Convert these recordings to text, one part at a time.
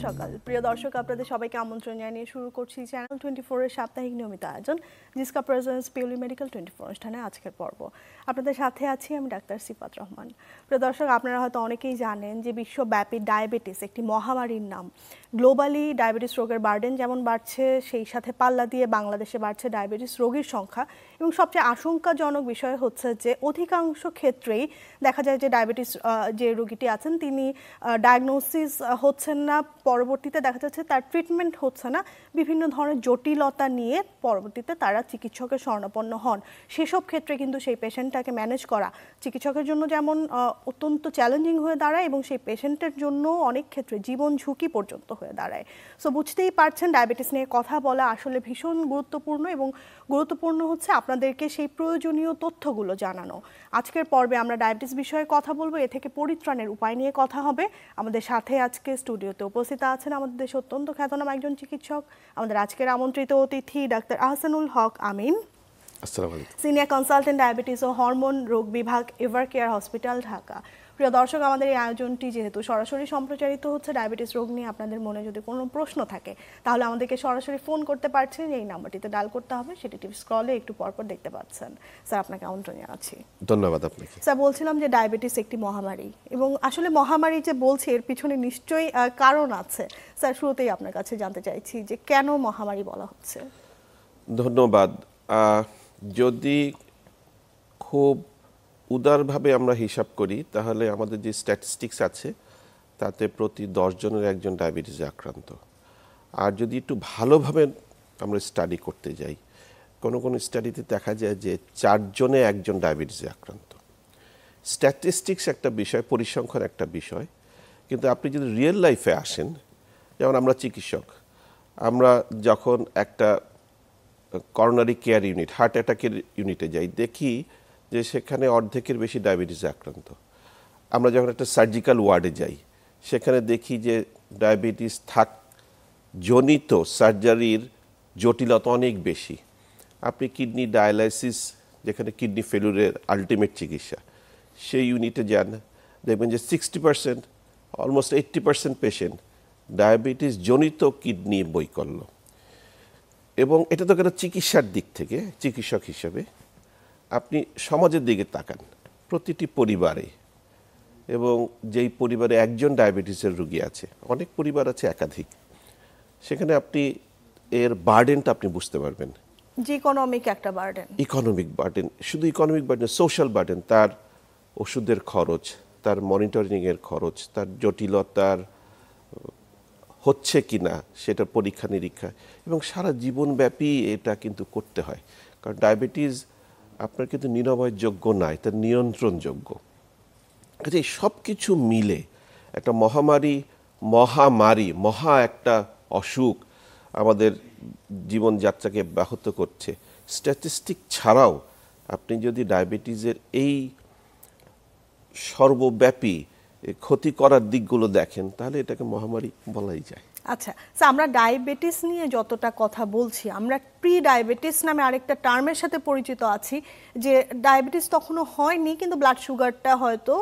সকাল প্রিয় দর্শক, আপনাদের সবাইকে আমন্ত্রণ জানিয়ে শুরু করছি চ্যানেল 24 এর সাপ্তাহিক নিয়মিত আয়োজন জিসকা প্রেজেন্স পিওলি মেডিকেল 24 অনুষ্ঠানে আজকের পর্ব। আপনাদের সাথে আছি আমি ডাক্তার সিফাত রহমান। প্রিয় দর্শক, আপনারা হয়তো অনেকেই জানেন যে বিশ্বব্যাপী ডায়াবেটিস একটি মহামারীর নাম। গ্লোবালি ডায়াবেটিস রোগের বার্ডেন যেমন বাড়ছে, সেই সাথে পাল্লা দিয়ে বাংলাদেশে বাড়ছে ডায়াবেটিস রোগীর সংখ্যা, এবং সবচেয়ে আশঙ্কাজনক বিষয় হচ্ছে যে অধিকাংশ ক্ষেত্রেই দেখা যায় যে ডায়াবেটিস যে রোগীটি আছেন তিনি ডায়াগনোসিস হচ্ছেন না, পরবর্তীতে দেখা যাচ্ছে তার ট্রিটমেন্ট হচ্ছে না, বিভিন্ন ধরনের জটিলতা নিয়ে পরবর্তীতে তারা চিকিৎসকের শরণাপন্ন হন। সেসব ক্ষেত্রে কিন্তু সেই পেশেন্টটাকে ম্যানেজ করা চিকিৎসকের জন্য যেমন অত্যন্ত চ্যালেঞ্জিং হয়ে দাঁড়ায়, এবং সেই পেশেন্টের জন্য অনেক ক্ষেত্রে জীবন ঝুঁকি পর্যন্ত হয়ে দাঁড়ায়। সো বুঝতেই পারছেন ডায়াবেটিস নিয়ে কথা বলা আসলে ভীষণ গুরুত্বপূর্ণ, এবং গুরুত্বপূর্ণ হচ্ছে আপনাদেরকে সেই প্রয়োজনীয় তথ্যগুলো জানানো। আজকের পর্বে আমরা ডায়াবেটিস বিষয়ে কথা বলবো, এ থেকে পরিত্রাণের উপায় নিয়ে কথা হবে। আমাদের সাথে আজকে স্টুডিওতে উপস্থিত আছেন আমাদের দেশে অত্যন্ত খ্যাতনামা একজন চিকিৎসক, আমাদের আজকের আমন্ত্রিত অতিথি ডাক্তার আহসানুল হক আমিন, আসসালামু আলাইকুম, সিনিয়র কনসালটেন্ট ডায়াবেটিস ও হরমোন রোগ বিভাগ এভার কেয়ার হসপিটাল ঢাকা। প্রিয় দর্শক, আমাদের এই আয়োজনটি যেহেতু সরাসরি সম্প্রচারিত হচ্ছে, ডায়াবেটিস রোগ নিয়ে আপনাদের মনে যদি কোনো প্রশ্ন থাকে তাহলে আমাদেরকে সরাসরি ফোন করতে পারছেন, এই নাম্বারটিতে ডায়াল করতে হবে, সেটি টিভি স্ক্রলে একটু পরপর দেখতে পাচ্ছেন। স্যার, আপনাকে আমন্ত্রণ জানাচ্ছি। ধন্যবাদ আপনাকে। স্যার, বলছিলাম যে ডায়াবেটিস একটি মহামারী, এবং আসলে মহামারী যে বলছি এর পিছনে নিশ্চয়ই কারণ আছে। স্যার, শুরুতেই আপনার কাছে জানতে চাইছি যে কেন মহামারী বলা হচ্ছে। ধন্যবাদ। যদি খুব উদারভাবে আমরা হিসাব করি তাহলে আমাদের যে স্ট্যাটিস্টিক্স আছে তাতে প্রতি 10 জনের একজন ডায়াবেটিসে আক্রান্ত। আর যদি একটু ভালোভাবে আমরা স্টাডি করতে যাই, কোনো কোনো স্টাডিতে দেখা যায় যে 4 জনে একজন ডায়াবেটিসে আক্রান্ত। স্ট্যাটিস্টিক্স একটা বিষয়, পরিসংখ্যান একটা বিষয়, কিন্তু আপনি যদি রিয়েল লাইফে আসেন, যেমন আমরা চিকিৎসক, আমরা যখন একটা করোনারি কেয়ার ইউনিট, হার্ট অ্যাটাকের ইউনিটে যাই, দেখি যে সেখানে অর্ধেকের বেশি ডায়াবেটিসে আক্রান্ত। আমরা যখন একটা সার্জিক্যাল ওয়ার্ডে যাই, সেখানে দেখি যে ডায়াবেটিস জনিত সার্জারির জটিলতা অনেক বেশি। আপনি কিডনি ডায়ালাইসিস, যেখানে কিডনি ফেলুরের আলটিমেট চিকিৎসা, সেই ইউনিটে যান, দেখবেন যে 60%, অলমোস্ট 80% পেশেন্ট ডায়াবেটিস জনিত কিডনি বৈকল্য। এবং এটা তো একটা চিকিৎসার দিক থেকে, চিকিৎসক হিসেবে আপনি সমাজের দিকে তাকান, প্রতিটি পরিবারে, এবং যেই পরিবারে একজন ডায়াবেটিসের রোগী আছে, অনেক পরিবার আছে একাধিক, সেখানে আপনি এর বার্ডেনটা আপনি বুঝতে পারবেন। যে ইকোনমিক একটা বার্ডেন, ইকোনমিক বার্ডেন, শুধু ইকোনমিক বার্ডেন, সোশ্যাল বার্ডেন, তার ওষুধের খরচ, তার মনিটরিংয়ের খরচ, তার জটিলতার হচ্ছে কি না সেটার পরীক্ষা নিরীক্ষা, এবং সারা জীবনব্যাপী এটা কিন্তু করতে হয়। কারণ ডায়াবেটিস আপনার কিন্তু নিরাময়যোগ্য নয়, তার নিয়ন্ত্রণযোগ্য। কাজে এই সব কিছু মিলে একটা মহা একটা অসুখ আমাদের জীবনযাত্রাকে ব্যাহত করছে। স্ট্যাটিস্টিক ছাড়াও আপনি যদি ডায়াবেটিসের এই সর্বব্যাপী ক্ষতি করার দিকগুলো দেখেন, তাহলে এটাকে মহামারী বলাই যায়। আচ্ছা স্যার, আমরা ডায়াবেটিস নিয়ে যতটা কথা বলছি, আমরা প্রি ডায়াবেটিস নামে আরেকটা টার্মের সাথে পরিচিত আছি, যে ডায়াবেটিস তখনও হয়নি কিন্তু ব্লাড সুগারটা হয়তো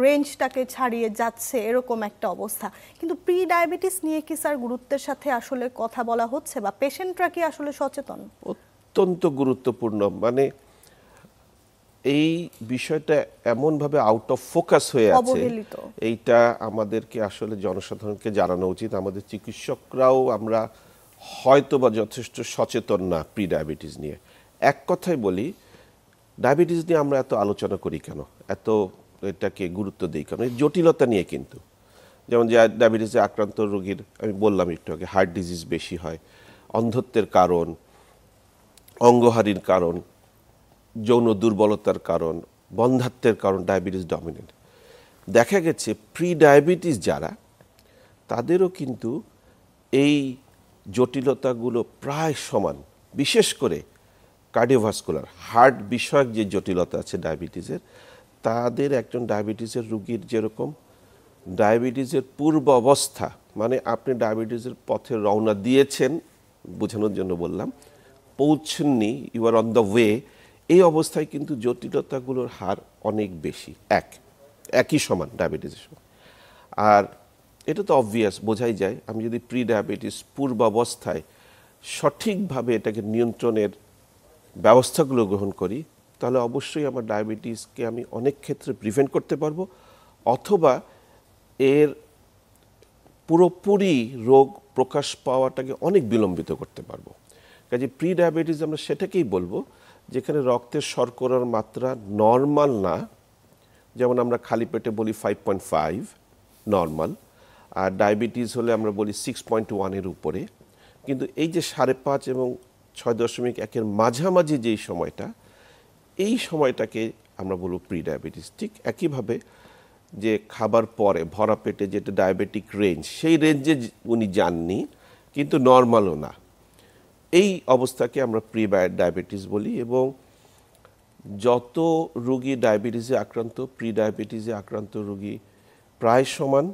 রেঞ্জটাকে ছাড়িয়ে যাচ্ছে, এরকম একটা অবস্থা। কিন্তু প্রি ডায়াবেটিস নিয়ে কি স্যার গুরুত্বের সাথে আসলে কথা বলা হচ্ছে, বা পেশেন্টরা কি আসলে সচেতন? অত্যন্ত গুরুত্বপূর্ণ। মানে এই বিষয়টা এমনভাবে আউট অফ ফোকাস হয়ে আছে, এইটা আমাদেরকে আসলে জনসাধারণকে জানানো উচিত। আমাদের চিকিৎসকরাও আমরা হয়তো বা যথেষ্ট সচেতন না প্রি ডায়াবেটিস নিয়ে। এক কথাই বলি, ডায়াবেটিস নিয়ে আমরা এত আলোচনা করি কেন, এত এটাকে গুরুত্ব দিই কেন? এই জটিলতা নিয়ে কিন্তু, যেমন যে ডায়াবেটিসে আক্রান্ত রোগীর আমি বললাম একটু আগে, হার্ট ডিজিজ বেশি হয়, অন্ধত্বের কারণ, অঙ্গহারির কারণ, যৌন দুর্বলতার কারণ, বন্ধ্যাত্বের কারণ ডায়াবেটিস ডমিনেন্ট। দেখা গেছে প্রি ডায়াবেটিস যারা, তাদেরও কিন্তু এই জটিলতাগুলো প্রায় সমান। বিশেষ করে কার্ডিওভাস্কুলার, হার্ট বিষয়ক যে জটিলতা আছে ডায়াবেটিসের, তাদের একজন ডায়াবেটিসের রোগীর যেরকম ডায়াবেটিসের পূর্ব অবস্থা, মানে আপনি ডায়াবেটিসের পথে রওনা দিয়েছেন, বোঝানোর জন্য বললাম, পৌঁছননি, you are on the way, এই অবস্থায় কিন্তু জটিলতাগুলোর হার অনেক বেশি, একই সমান ডায়াবেটিসের সমান। আর এটা তো অবভিয়াস, বোঝাই যায়, আমি যদি প্রি ডায়াবেটিস পূর্বাবস্থায় সঠিকভাবে এটাকে নিয়ন্ত্রণের ব্যবস্থাগুলো গ্রহণ করি, তাহলে অবশ্যই আমার ডায়াবেটিসকে আমি অনেক ক্ষেত্রে প্রিভেন্ট করতে পারবো, অথবা এর পুরোপুরি রোগ প্রকাশ পাওয়াটাকে অনেক বিলম্বিত করতে পারবো। কাজে প্রি ডায়াবেটিস আমরা সেটাকেই বলবো যেখানে রক্তের শর্করার মাত্রা নর্মাল না, যেমন আমরা খালি পেটে বলি 5.5 নর্মাল, আর ডায়াবেটিস হলে আমরা বলি 6.1-এর উপরে। কিন্তু এই যে 5.5 এবং 6.1-এর মাঝামাঝি যেই সময়টা, এই সময়টাকে আমরা বলবো প্রি ডায়াবেটিস। ঠিক একইভাবে যে খাবার পরে ভরা পেটে যেটা ডায়াবেটিক রেঞ্জ, সেই রেঞ্জে উনি যাননি কিন্তু নর্মালও না, এই অবস্থাকে আমরা প্রি ডায়াবেটিস বলি। এবং যত রোগী ডায়াবেটিসে আক্রান্ত, প্রি ডায়াবেটিসে আক্রান্ত রোগী প্রায় সমান,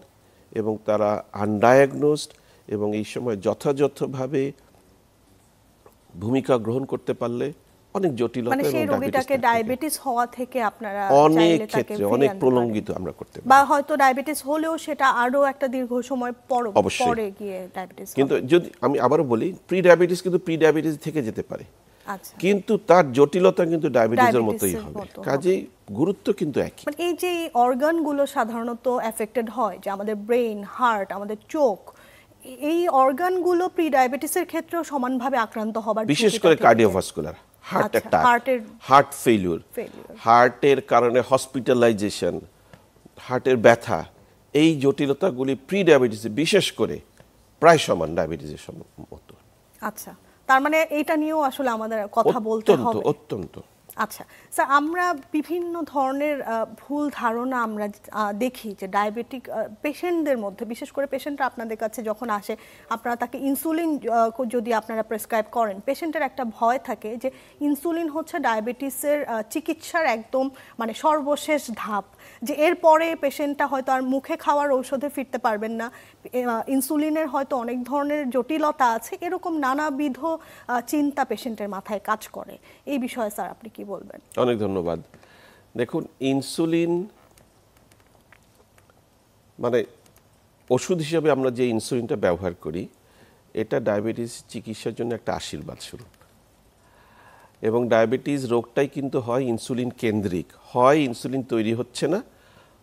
এবং তারা আনডায়াগনোসড, এবং এই সময় যথাযথভাবে ভূমিকা গ্রহণ করতে পারলে অনেক জটিলতা মানে সেই রোগীটাকে ডায়াবেটিস হওয়া থেকে আপনারা অনেক ক্ষেত্রে অনেক প্রলঙ্গিত আমরা করতে পারি, বা হয়তো ডায়াবেটিস হলেও সেটা আরো একটা দীর্ঘ সময় পরে গিয়ে ডায়াবেটিস। কিন্তু যদি আমি আবারও বলি, প্রি ডায়াবেটিস কিন্তু প্রি ডায়াবেটিস থেকে যেতে পারে, আচ্ছা, কিন্তু তার জটিলতা কিন্তু ডায়াবেটিসের মতোই হবে। কাজেই গুরুত্ব কিন্তু একই। মানে এই যে অর্গানগুলো সাধারণত এফেক্টেড হয়, যে আমাদের ব্রেন, হার্ট, আমাদের চোখ, এই অর্গানগুলো প্রি ডায়াবেটিসের ক্ষেত্রেও সমানভাবে আক্রান্ত হবার, বিশেষ করে cardiovascular, heart attack, heart failure, হার্টের কারণে হসপিটালাইজেশন, হার্টের ব্যথা, এই জটিলতাগুলি প্রি ডায়াবেটিসে বিশেষ করে প্রায় সমান ডায়াবেটিসের মতো। আচ্ছা, তার মানে এইটা নিয়েও আসলে আমাদের কথা বলতে হবে। অত্যন্ত। আচ্ছা স্যার, আমরা বিভিন্ন ধরনের ভুল ধারণা আমরা দেখি যে ডায়াবেটিক পেশেন্টদের মধ্যে, বিশেষ করে পেশেন্টরা আপনাদের কাছে যখন আসে, আপনারা তাকে ইনসুলিন যদি আপনারা প্রেসক্রাইব করেন, পেশেন্টের একটা ভয় থাকে যে ইনসুলিন হচ্ছে ডায়াবেটিসের চিকিৎসার একদম মানে সর্বশেষ ধাপ, যে এরপরে পেশেন্টটা হয়তো আর মুখে খাওয়ার ঔষধে ফিরতে পারবেন না, ইনসুলিনের হয়তো অনেক ধরনের জটিলতা আছে, এরকম নানাবিধ চিন্তা পেশেন্টের মাথায় কাজ করে। এই বিষয়ে স্যার আপনি কি বলবেন? অনেক ধন্যবাদ। দেখুন, ইনসুলিন মানে ওষুধ হিসেবে আমরা যে ইনসুলিনটা ব্যবহার করি, এটা ডায়াবেটিস চিকিৎসার জন্য একটা আশীর্বাদ স্বরূপ। এবং ডায়াবেটিস রোগটাই কিন্তু হয় ইনসুলিন কেন্দ্রিক, হয় ইনসুলিন তৈরি হচ্ছে না,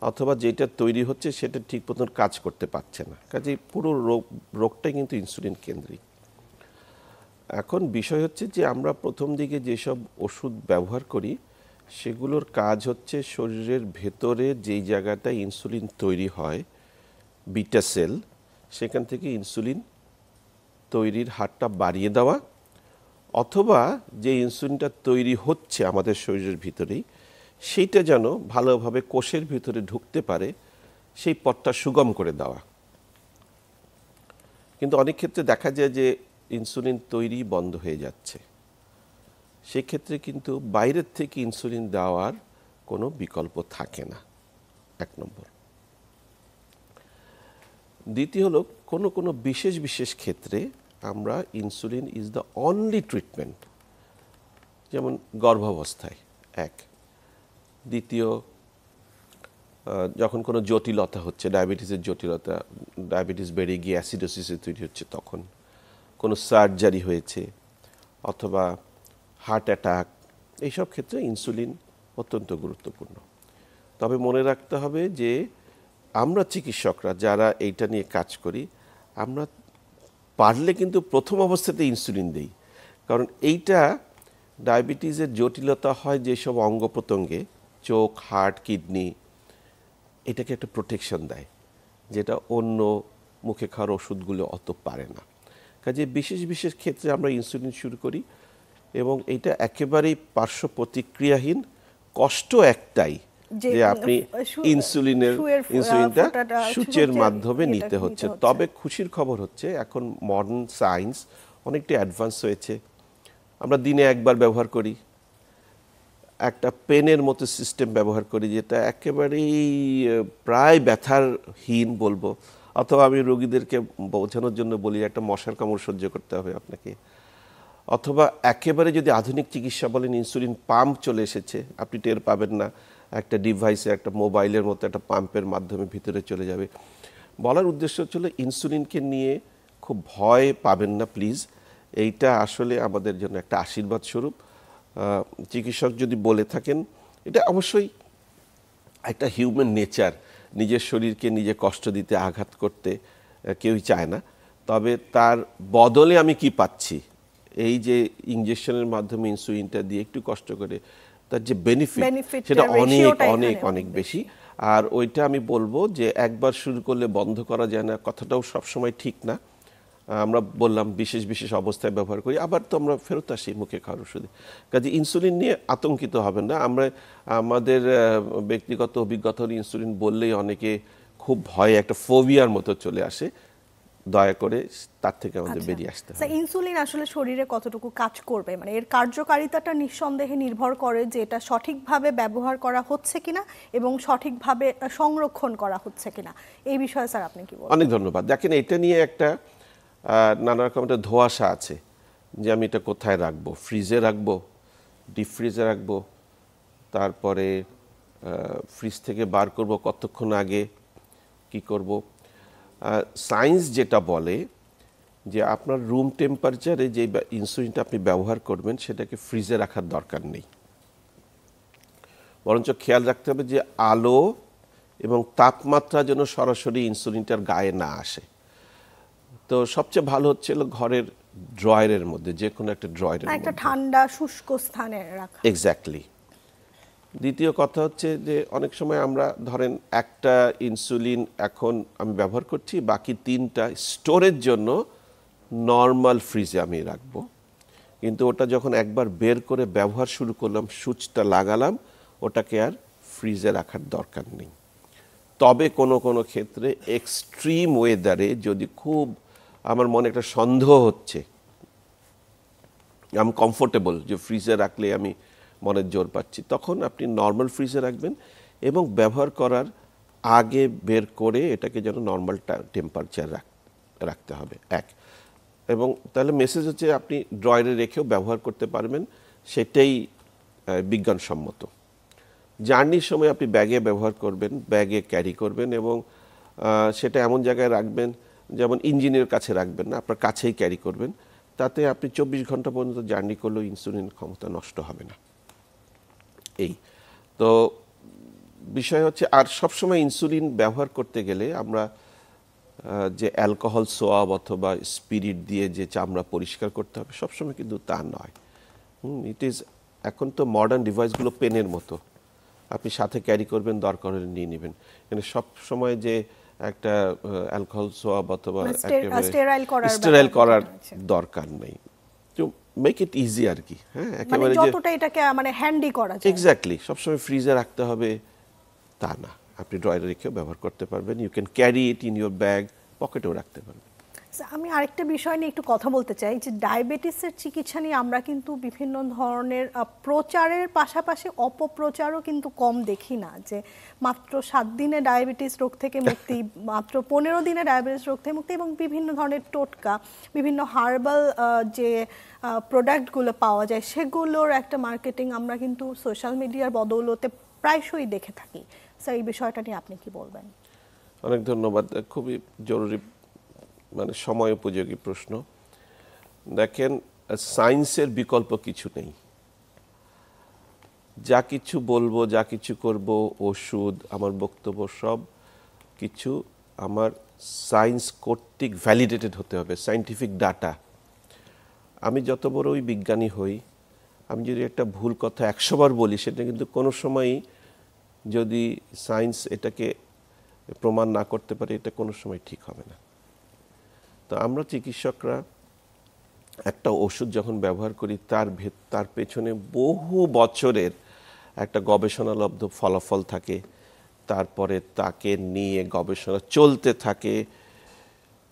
অথবা যেটা তৈরি হচ্ছে সেটা ঠিক মতন কাজ করতে পারছে না। কাজেই পুরো রোগটাই কিন্তু ইনসুলিন কেন্দ্রিক। এখন বিষয় হচ্ছে যে আমরা প্রথম দিকে যেসব ওষুধ ব্যবহার করি, সেগুলোর কাজ হচ্ছে শরীরের ভেতরে যেই জায়গাটায় ইনসুলিন তৈরি হয়, বিটা সেল, সেখান থেকে ইনসুলিন তৈরির হারটা বাড়িয়ে দেওয়া, অথবা যে ইনসুলিনটা তৈরি হচ্ছে আমাদের শরীরের ভিতরেই, সেইটা যেন ভালোভাবে কোষের ভিতরে ঢুকতে পারে, সেই পথটা সুগম করে দেওয়া। কিন্তু অনেক ক্ষেত্রে দেখা যায় যে ইনসুলিন তৈরি বন্ধ হয়ে যাচ্ছে, সেক্ষেত্রে কিন্তু বাইরের থেকে ইনসুলিন দেওয়ার কোনো বিকল্প থাকে না, এক নম্বর। দ্বিতীয় হলো, কোনো বিশেষ ক্ষেত্রে আমরা insulin is the only treatment, যেমন গর্ভাবস্থায় এক। দ্বিতীয়, যখন কোনো জটিলতা হচ্ছে, ডায়াবেটিসের জটিলতা, ডায়াবেটিস বেড়ে গিয়ে অ্যাসিডোসিসে তৈরি হচ্ছে, তখন কোনো সার্জারি হয়েছে, অথবা হার্ট অ্যাটাক, এইসব ক্ষেত্রে ইনসুলিন অত্যন্ত গুরুত্বপূর্ণ। তবে মনে রাখতে হবে যে আমরা চিকিৎসকরা যারা এইটা নিয়ে কাজ করি, আমরা পারলে কিন্তু প্রথম অবস্থাতে ইনসুলিন দেই, কারণ এইটা ডায়াবেটিসের জটিলতা হয় যেসব অঙ্গ প্রত্যঙ্গে, চোখ, হার্ট, কিডনি, এটাকে একটা প্রোটেকশন দেয়, যেটা অন্য মুখে খাওয়ার ওষুধগুলো অত পারে না। কাজে বিশেষ ক্ষেত্রে আমরা ইনসুলিন শুরু করি, এবং এটা একেবারেই পার্শ্ব প্রতিক্রিয়াহীন। কষ্ট একটাই যে আপনি ইনসুলিনটা সূচের মাধ্যমে নিতে হচ্ছে। তবে খুশির খবর হচ্ছে এখন মডার্ন সায়েন্স অনেকটা অ্যাডভান্স হয়েছে। আমরা দিনে একবার ব্যবহার করি, একটা পেনের মতো সিস্টেম ব্যবহার করি, যেটা একেবারেই প্রায় ব্যথারহীন বলবো, অথবা আমি রোগীদেরকে বোঝানোর জন্য বলি একটা মশার কামড় সহ্য করতে হবে আপনাকে, অথবা একেবারে যদি আধুনিক চিকিৎসা বলেন ইনসুলিন পাম্প চলে এসেছে, আপনি টের পাবেন না, একটা ডিভাইসে একটা মোবাইলের মতো একটা পাম্পের মাধ্যমে ভিতরে চলে যাবে। বলার উদ্দেশ্য হচ্ছিল ইনসুলিনকে নিয়ে খুব ভয় পাবেন না প্লিজ, এইটা আসলে আমাদের জন্য একটা আশীর্বাদ স্বরূপ। চিকিৎসক যদি বলে থাকেন, এটা অবশ্যই একটা হিউম্যান নেচার, নিজের শরীরকে নিজে কষ্ট দিতে, আঘাত করতে কেউই চায় না। তবে তার বদলে আমি কি পাচ্ছি, এই যে ইনজেকশনের মাধ্যমে ইনসুলিনটা দিয়ে একটু কষ্ট করে, তার যে বেনিফিট সেটা অনেক অনেক অনেক বেশি। আর ওইটা আমি বলবো যে একবার শুরু করলে বন্ধ করা যায় না, কথাটাও সবসময় ঠিক না। আমরা বললাম বিশেষ বিশেষ অবস্থায় ব্যবহার করি, আবার তো আমরা ফেরত আসি মুখে খাওয়ার ওষুধে। কাজে ইনসুলিন নিয়ে আতঙ্কিত হবেন না। আমরা আমাদের ব্যক্তিগত অভিজ্ঞতা হলে ইনসুলিন বললেই অনেকে খুব ভয়ে একটা ফোবিয়ার মতো চলে আসে। দয়া করে তার থেকে আমাদের বেরিয়ে আসতে হবে। ইনসুলিন আসলে শরীরে কতটুকু কাজ করবে, মানে এর কার্যকারিতাটা নিঃসন্দেহে নির্ভর করে যে এটা সঠিকভাবে ব্যবহার করা হচ্ছে কিনা এবং সঠিকভাবে সংরক্ষণ করা হচ্ছে কিনা। এই বিষয়ে স্যার আপনি কি বলবেন? অনেক ধন্যবাদ। দেখেন, এটা নিয়ে একটা নানা রকম একটা ধোঁয়াশা আছে যে আমি এটা কোথায় রাখবো, ফ্রিজে রাখবো, ডিপ ফ্রিজে রাখবো, তারপরে ফ্রিজ থেকে বার করব কতক্ষণ আগে, কি করব। সায়েন্স যেটা বলে যে আপনার রুম টেম্পারেচারে যে ইনসুলিনটা আপনি ব্যবহার করবেন সেটাকে ফ্রিজে রাখার দরকার নেই, বরঞ্চ খেয়াল রাখতে হবে যে আলো এবং তাপমাত্রা যেন সরাসরি ইনসুলিনটার গায়ে না আসে। তো সবচেয়ে ভালো হচ্ছে ঘরের ড্রয়ারের মধ্যে, যে কোনো একটা ড্রয়ারের মধ্যে, একটা ঠান্ডা শুষ্ক স্থানে রাখা। এক্স্যাক্টলি। দ্বিতীয় কথা হচ্ছে যে অনেক সময় আমরা ধরেন একটা ইনসুলিন এখন আমি ব্যবহার করছি, বাকি 3টা স্টোরের জন্য নর্মাল ফ্রিজে আমি রাখবো, কিন্তু ওটা যখন একবার বের করে ব্যবহার শুরু করলাম, সুইচটা লাগালাম, ওটাকে আর ফ্রিজে রাখার দরকার নেই। তবে কোনো কোনো ক্ষেত্রে এক্সট্রিম ওয়েদারে যদি খুব আমার মনে একটা সন্দেহ হচ্ছে, আমি কমফোর্টেবল যে ফ্রিজে রাখলে আমি মনের জোর পাচ্ছি, তখন আপনি নর্মাল ফ্রিজে রাখবেন এবং ব্যবহার করার আগে বের করে এটাকে যেন নর্মাল টেম্পারেচার রাখতে হবে এক। এবং তাহলে মেসেজ হচ্ছে আপনি ড্রয়ারে রেখেও ব্যবহার করতে পারবেন, সেটাই বিজ্ঞানসম্মত। জার্নির সময় আপনি ব্যাগে ব্যবহার করবেন, ব্যাগে ক্যারি করবেন এবং সেটা এমন জায়গায় রাখবেন, যেমন ইঞ্জিনের কাছে রাখবেন না, আপনার কাছেই ক্যারি করবেন। তাতে আপনি 24 ঘন্টা পর্যন্ত জার্নি করলেও ইনসুলিনের ক্ষমতা নষ্ট হবে না। এই তো বিষয় হচ্ছে। আর সবসময় ইনসুলিন ব্যবহার করতে গেলে আমরা যে অ্যালকোহল সোয়াব অথবা স্পিরিট দিয়ে যে চামড়া পরিষ্কার করতে হবে, সবসময় কিন্তু তা নয়। ইট ইজ, এখন তো মডার্ন ডিভাইসগুলো পেনের মতো, আপনি সাথে ক্যারি করবেন, দরকার হলে নিয়ে নেবেন। কিন্তু সব সময় যে একটা অ্যালকোহল সোয়াব অথবা স্টেরাইল করার দরকার নেই। তো মেক ইট ইজি আর কি। হ্যাঁ, একেবারে যতটা এটাকে মানে হ্যান্ডি করা যায়। এক্স্যাক্টলি। সবসময় ফ্রিজে রাখতে হবে তা না, আপনি ড্রয়ারে রেখেও ব্যবহার করতে পারবেন। You can carry it in your bag, পকেটেও রাখতে পারবেন। আমি আরেকটা বিষয় নিয়ে একটু কথা বলতে চাই, যে ডায়াবেটিসের চিকিৎসা নিয়ে আমরা কিন্তু বিভিন্ন ধরনের প্রচারের পাশাপাশি অপপ্রচারও কিন্তু কম দেখি না, যে মাত্র 7 দিনে ডায়াবেটিস রোগ থেকে মুক্তি, মাত্র 15 দিনে ডায়াবেটিস রোগ থেকে মুক্তি, এবং বিভিন্ন ধরনের টোটকা, বিভিন্ন হার্বাল যে প্রোডাক্টগুলো পাওয়া যায় সেগুলোর একটা মার্কেটিং আমরা কিন্তু সোশ্যাল মিডিয়ার বদৌলতে প্রায়শই দেখে থাকি। স্যার, এই বিষয়টা নিয়ে আপনি কি বলবেন? অনেক ধন্যবাদ। খুবই জরুরি, মানে সময় উপযোগী প্রশ্ন। দেখেন, সায়েন্সের বিকল্প কিছু নেই। যা কিছু বলবো, যা কিছু করব, ওষুধ, আমার বক্তব্য, সব কিছু আমার সায়েন্স কর্তৃক ভ্যালিডেটেড হতে হবে, সায়েন্টিফিক ডাটা। আমি যত বড়ই বিজ্ঞানী হই, আমি যদি একটা ভুল কথা 100 বার বলি, সেটা কিন্তু কোনো সময়ই যদি সায়েন্স এটাকে প্রমাণ না করতে পারে, এটা কোনো সময় ঠিক হবে না। তো আমরা চিকিৎসকরা একটা ওষুধ যখন ব্যবহার করি, তার পেছনে বহু বছরের একটা গবেষণালব্ধ ফলাফল থাকে, তারপরে তাকে নিয়ে গবেষণা চলতে থাকে,